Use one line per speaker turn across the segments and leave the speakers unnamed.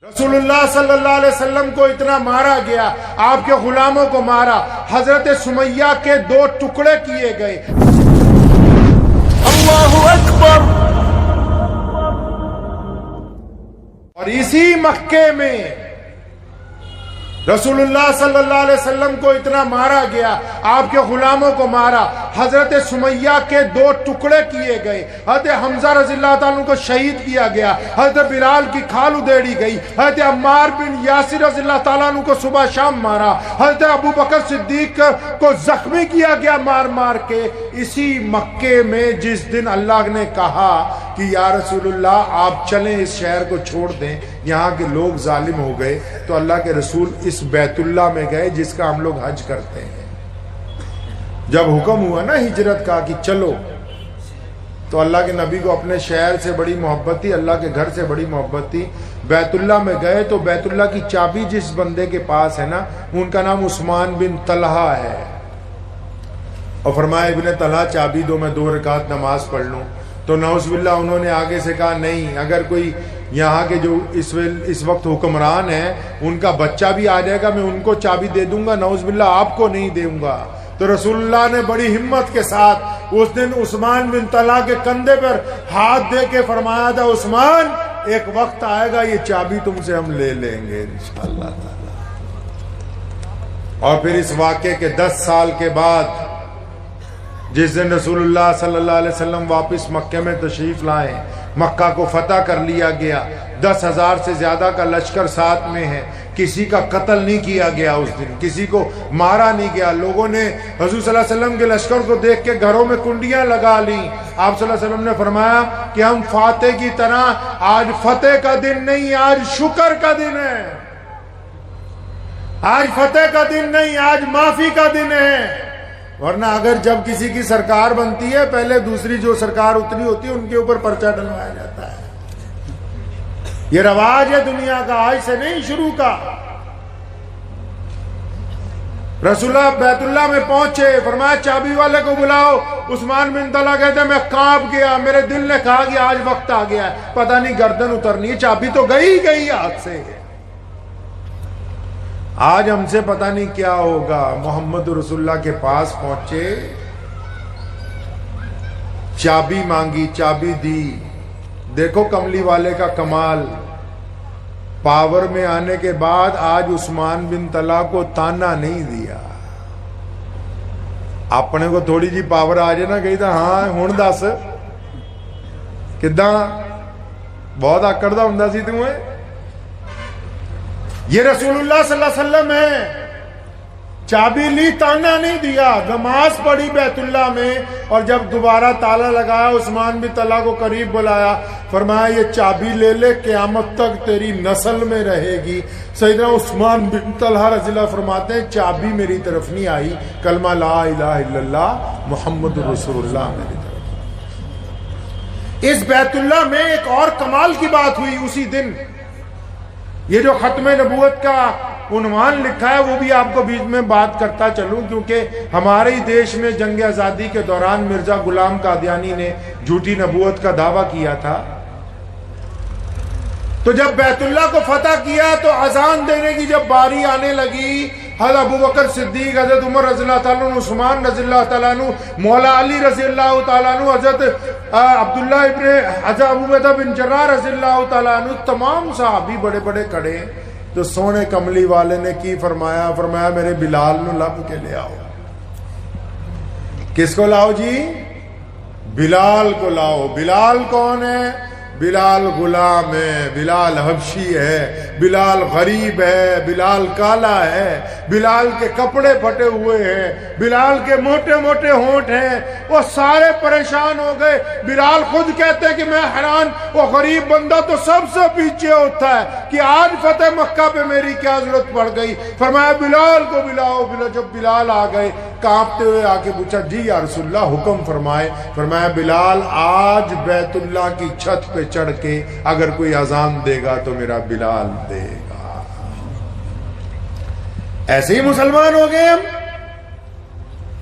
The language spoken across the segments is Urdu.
رسول اللہ صلی اللہ علیہ وسلم کو اتنا مارا گیا، آپ کے غلاموں کو مارا، حضرت سمیہ کے 2 ٹکڑے کیے گئے۔
اللہ اکبر۔
اور اسی مکے میں رسول اللہ صلی اللہ علیہ وسلم کو اتنا مارا گیا، آپ کے غلاموں کو مارا، حضرت سمیہ کے 2 ٹکڑے کیے گئے، حضرت حمزہ رضی اللہ تعالیٰ عنہ کو شہید کیا گیا، حضرت بلال کی کھال ادھیڑی گئی، حضرت عمار بن یاسر رضی اللہ تعالیٰ عنہ کو صبح شام مارا، حضرت ابو بکر صدیق کو زخمی کیا گیا مار مار کے۔ اسی مکے میں جس دن اللہ نے کہا کہ یا رسول اللہ آپ چلیں اس شہر کو چھوڑ دیں، یہاں کے لوگ ظالم ہو گئے، تو اللہ کے رسول اس بیت اللہ میں گئے جس کا ہم لوگ حج کرتے ہیں۔ جب حکم ہوا نا ہجرت کا کہ چلو، تو اللہ کے نبی کو اپنے شہر سے بڑی محبت تھی، اللہ کے گھر سے بڑی محبت تھی۔ بیت اللہ میں گئے تو بیت اللہ کی چابی جس بندے کے پاس ہے نا، ان کا نام عثمان بن طلحہ ہے، اور فرمایا ابن طلحہ چابی دو، میں 2 رکعت نماز پڑھ لوں۔ تو نعوذ باللہ انہوں نے آگے سے کہا نہیں، اگر کوئی یہاں کے جو اس وقت حکمران ہیں ان کا بچہ بھی آ جائے گا میں ان کو چابی دے دوں گا، نعوذ باللہ آپ کو نہیں دوں گا۔ تو رسول اللہ نے بڑی ہمت کے ساتھ اس دن عثمان بن طلحہ کے کندھے پر ہاتھ دے کے فرمایا تھا، عثمان ایک وقت آئے گا یہ چابی تم سے ہم لے لیں گے انشاءاللہ تعالی۔ اور پھر اس واقعے کے 10 سال کے بعد جس دن رسول اللہ صلی اللہ علیہ وسلم واپس مکہ میں تشریف لائے، مکہ کو فتح کر لیا گیا، 10,000 سے زیادہ کا لشکر ساتھ میں ہے، کسی کا قتل نہیں کیا گیا، اس دن کسی کو مارا نہیں گیا۔ لوگوں نے حضور صلی اللہ علیہ وسلم کے لشکر کو دیکھ کے گھروں میں کنڈیاں لگا لیں۔ آپ صلی اللہ علیہ وسلم نے فرمایا کہ ہم فاتح کی طرح آج فتح کا دن نہیں، آج شکر کا دن ہے، آج فتح کا دن نہیں، آج معافی کا دن ہے۔ ورنہ اگر جب کسی کی سرکار بنتی ہے پہلے دوسری جو سرکار اتری ہوتی ہے ان کے اوپر پرچہ ڈلوایا جاتا ہے۔ یہ رواج ہے دنیا کا، آج سے نہیں شروع کا۔ رسول اللہ بیت اللہ میں پہنچے، فرمایا چابی والے کو بلاؤ۔ عثمان بن طلحہ کہتے میں کانپ گیا، میرے دل نے کہا کہ آج وقت آ گیا ہے، پتہ نہیں گردن اترنی ہے، چابی تو گئی ہاتھ سے۔ آج ہم سے پتہ نہیں کیا ہوگا۔ محمد رسول اللہ کے پاس پہنچے، چابی مانگی، چابی دی۔ دیکھو کملی والے کا کمال، پاور میں آنے کے بعد آج عثمان بن طلحہ کو تانا نہیں دیا۔ اپنے کو تھوڑی جی پاور آ جائے نا، کہی تھا ہاں ہن دس کداں بہت آکڑ دا ہوندا سی تمہیں۔ یہ رسول اللہ صلی اللہ علیہ وسلم ہے، چابی لی، تانا نہیں دیا، نماز پڑھی بیت اللہ میں، اور جب دوبارہ تالا لگایا عثمان بن طلحہ کو قریب بلایا، فرمایا یہ چابی لے لے، قیامت تک تیری نسل میں رہے گی۔ سیدنا عثمان بن طلحہ رضی اللہ فرماتے ہیں چابی میری طرف نہیں آئی، کلمہ لا الہ الا اللہ محمد رسول اللہ میری طرف۔ اس بیت اللہ میں ایک اور کمال کی بات ہوئی اسی دن۔ یہ جو ختم نبوت کا عنوان لکھا ہے وہ بھی آپ کو بیچ میں بات کرتا چلوں، کیونکہ ہمارے ہی دیش میں جنگ آزادی کے دوران مرزا غلام قادیانی نے جھوٹی نبوت کا دعویٰ کیا تھا۔ تو جب بیت اللہ کو فتح کیا تو اذان دینے کی جب باری آنے لگی، حضرت ابو بکر صدیق، حضرت عمر رضی اللہ تعالیٰ عنہ، عثمان رضی اللہ تعالیٰ عنہ، مولا علی رضی اللہ تعالیٰ عنہ، حضرت عبداللہ ابن حضرت ابو عبیدہ بن جراح رضی اللہ تعالیٰ عنہ، تمام صحابی بڑے بڑے کھڑے ہیں۔ تو سونے کملی والے نے کی فرمایا، فرمایا میرے بلال نو لب کے لے آؤ۔ کس کو لاؤ جی؟ بلال کو لاؤ۔ بلال کون ہے؟ بلال غلام ہے، بلال حبشی ہے، بلال غریب ہے، بلال کالا ہے، بلال کے کپڑے پھٹے ہوئے ہیں، بلال کے موٹے موٹے ہونٹ ہیں۔ وہ سارے پریشان ہو گئے۔ بلال خود کہتے ہیں کہ میں حیران، وہ غریب بندہ تو سب سے پیچھے ہوتا ہے کہ آج فتح مکہ پہ میری کیا ضرورت پڑ گئی۔ فرمایا بلال کو بلاؤ۔ جب بلال آ گئے کانپتے ہوئے آ کے پوچھا جی یا رسول اللہ حکم فرمائے۔ فرمایا بلال آج بیت اللہ کی چھت پہ چڑھ کے اگر کوئی اذان دے گا تو میرا بلال دے گا۔ ایسے ہی مسلمان ہو گئے ہم۔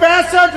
65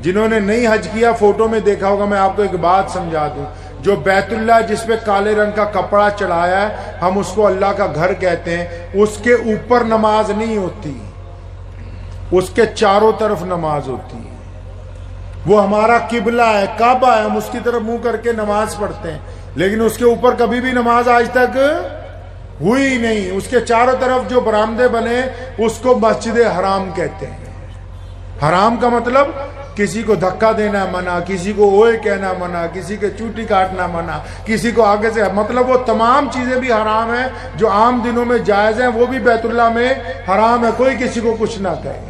جنہوں نے نہیں حج کیا فوٹو میں دیکھا ہوگا، میں آپ کو ایک بات سمجھا دوں، جو بیت اللہ جس پہ کالے رنگ کا کپڑا چڑھایا ہے، ہم اس کو اللہ کا گھر کہتے ہیں، اس کے اوپر نماز نہیں ہوتی، اس کے چاروں طرف نماز ہوتی ہے۔ وہ ہمارا قبلہ ہے، کعبہ ہے، ہم اس کی طرف منہ کر کے نماز پڑھتے ہیں، لیکن اس کے اوپر کبھی بھی نماز آج تک ہوئی نہیں۔ اس کے چاروں طرف جو برآمدے بنے اس کو مسجد حرام کہتے ہیں۔ حرام کا مطلب کسی کو دھکا دینا منع، کسی کو اوئے کہنا منع، کسی کے چوٹی کاٹنا منع، کسی کو آگے سے، مطلب وہ تمام چیزیں بھی حرام ہیں جو عام دنوں میں جائز ہیں، وہ بھی بیت اللہ میں حرام ہے، کوئی کسی کو کچھ نہ کہے۔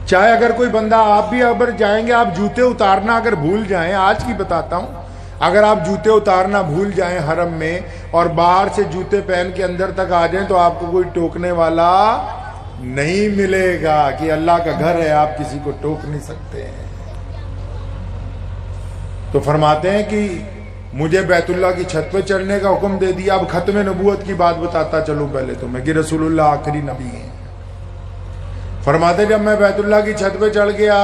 چاہے اگر کوئی بندہ، آپ بھی اگر جائیں گے، آپ جوتے اتارنا اگر بھول جائیں، آج کی بتاتا ہوں، اگر آپ جوتے اتارنا بھول جائیں حرم میں اور باہر سے جوتے پہن کے اندر تک آ جائیں، تو آپ کو کوئی ٹوکنے والا نہیں ملے گا، کہ اللہ کا گھر ہے، آپ کسی کو ٹوک نہیں سکتے ہیں۔ تو فرماتے ہیں کہ مجھے بیت اللہ کی چھت پہ چڑھنے کا حکم دے دیا۔ اب ختم نبوت کی بات بتاتا چلوں پہلے تو میں، کہ رسول اللہ آخری نبی ہیں۔ فرماتے جب میں بیت اللہ کی چھت پہ چڑھ گیا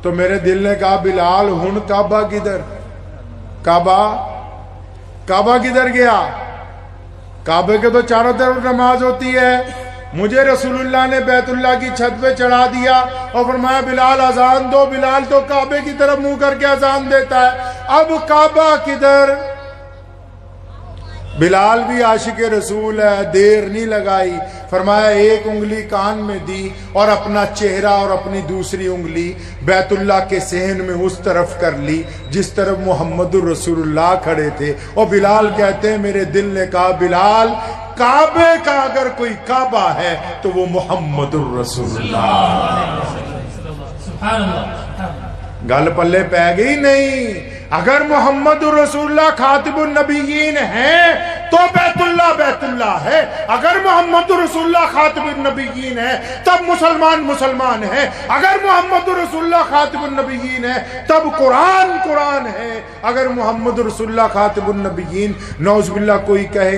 تو میرے دل نے کہا بلال ہن کعبہ کدھر؟ کعبہ کدھر گیا؟ کعبے کے تو چاروں طرف نماز ہوتی ہے۔ مجھے رسول اللہ نے بیت اللہ کی چھت پہ چڑھا دیا اور فرمایا بلال اذان دو۔ بلال تو کعبے کی طرف منہ کر کے اذان دیتا ہے، اب کعبہ کدھر؟ بلال بھی عاشق رسول ہے، دیر نہیں لگائی، فرمایا ایک انگلی کان میں دی اور اپنا چہرہ اور اپنی دوسری انگلی بیت اللہ کے صحن میں اس طرف کر لی جس طرف محمد الرسول اللہ کھڑے تھے۔ اور بلال کہتے ہیں میرے دل نے کہا بلال کعبے کا اگر کوئی کعبہ ہے تو وہ محمد الرسول اللہ۔
سبحان اللہ۔
گل پلے پہ گئی نہیں۔ اگر محمد الرسول اللہ خاتم النبیین ہیں تو بیت اللہ ہے، اگر محمد الرسول اللہ خاتم النبیین ہے تب مسلمان ہے، اگر محمد الرسول اللہ خاتم النبیین ہے تب قرآن ہے، اگر محمد الرسول اللہ خاتم النبیین نعوذ باللہ کوئی کہے